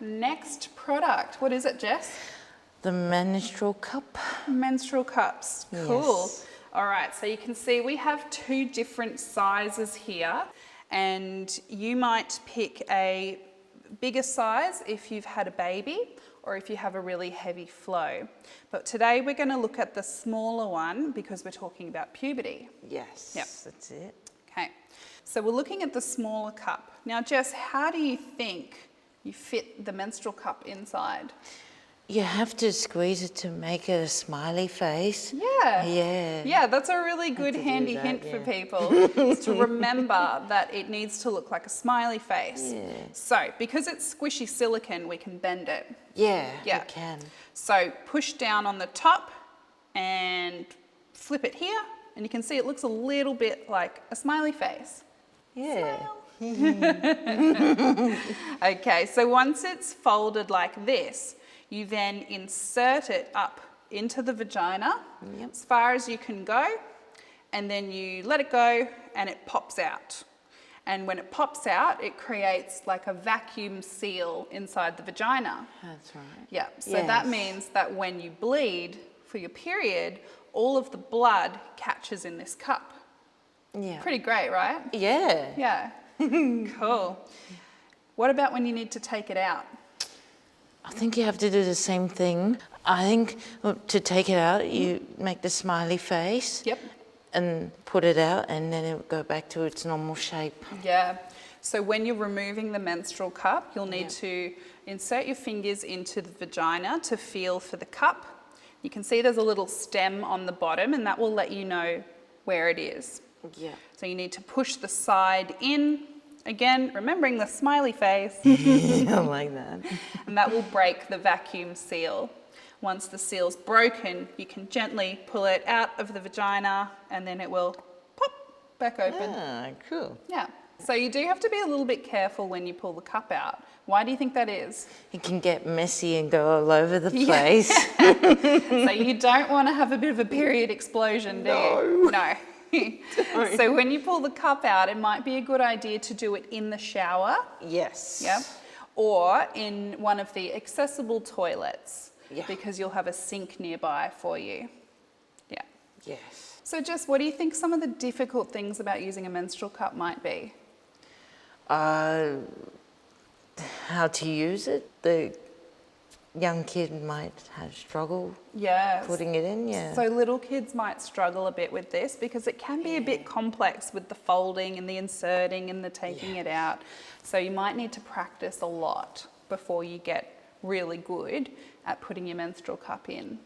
next product. What is it, Jess? The menstrual cup. Menstrual cups. Cool. Yes. All right, so you can see we have 2 different sizes here, and you might pick a bigger size if you've had a baby or if you have a really heavy flow. But today we're going to look at the smaller one because we're talking about puberty. Yes, Yep. that's it. Okay, so we're looking at the smaller cup. Now, Jess, how do you think you fit the menstrual cup inside? You have to squeeze it to make a smiley face. Yeah. Yeah. Yeah, that's a really good to do handy that, hint for yeah. people is to remember that it needs to look like a smiley face. Yeah. So, because it's squishy silicone, we can bend it. Yeah, Yeah. you can. So, push down on the top and flip it here, and you can see it looks a little bit like a smiley face. Yeah. Smile. Okay, so once it's folded like this, you then insert it up into the vagina as far as you can go, and then you let it go and it pops out. And when it pops out, it creates like a vacuum seal inside the vagina. That's right. Yeah, so that means that when you bleed for your period, all of the blood catches in this cup. Yeah. Pretty great, right? Yeah. Yeah. Cool. What about when you need to take it out? I think you have to do the same thing. I think to take it out, you make the smiley face. Yep. And put it out, and then it will go back to its normal shape. Yeah. So when you're removing the menstrual cup, you'll need to insert your fingers into the vagina to feel for the cup. You can see there's a little stem on the bottom, and that will let you know where it is. Yeah. So you need to push the side in. Again, remembering the smiley face. I like that. And that will break the vacuum seal. Once the seal's broken, you can gently pull it out of the vagina and then it will pop back open. Ah, cool. Yeah. So you do have to be a little bit careful when you pull the cup out. Why do you think that is? It can get messy and go all over the place. So you don't want to have a bit of a period explosion, do you? No. So when you pull the cup out, it might be a good idea to do it in the shower. Yes. Yep. Or in one of the accessible toilets. Yeah. Because you'll have a sink nearby for you. Yeah. Yes. So Jess, what do you think some of the difficult things about using a menstrual cup might be? How to use it. The young kid might have struggle putting it in, So little kids might struggle a bit with this because it can be a bit complex with the folding and the inserting and the taking it out. So you might need to practice a lot before you get really good at putting your menstrual cup in.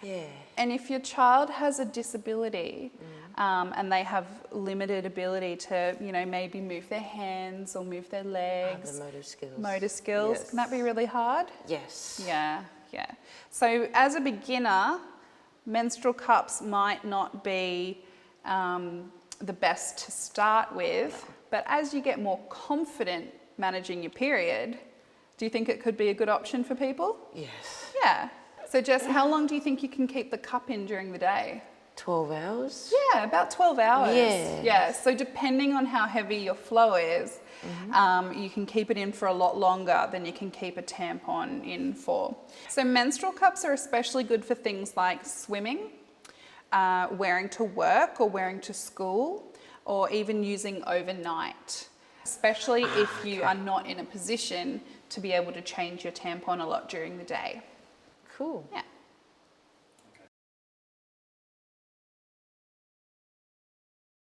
Yeah. And if your child has a disability and they have limited ability to, maybe move their hands or move their legs. The motor skills. Motor skills. Yes. Can that be really hard? Yes. Yeah. So as a beginner, menstrual cups might not be the best to start with, but as you get more confident managing your period, do you think it could be a good option for people? Yes. Yeah. So Jess, how long do you think you can keep the cup in during the day? 12 hours? Yeah, about 12 hours. Yes. Yeah, so depending on how heavy your flow is, you can keep it in for a lot longer than you can keep a tampon in for. So menstrual cups are especially good for things like swimming, wearing to work or wearing to school, or even using overnight, especially if you are not in a position to be able to change your tampon a lot during the day. Cool. Yeah.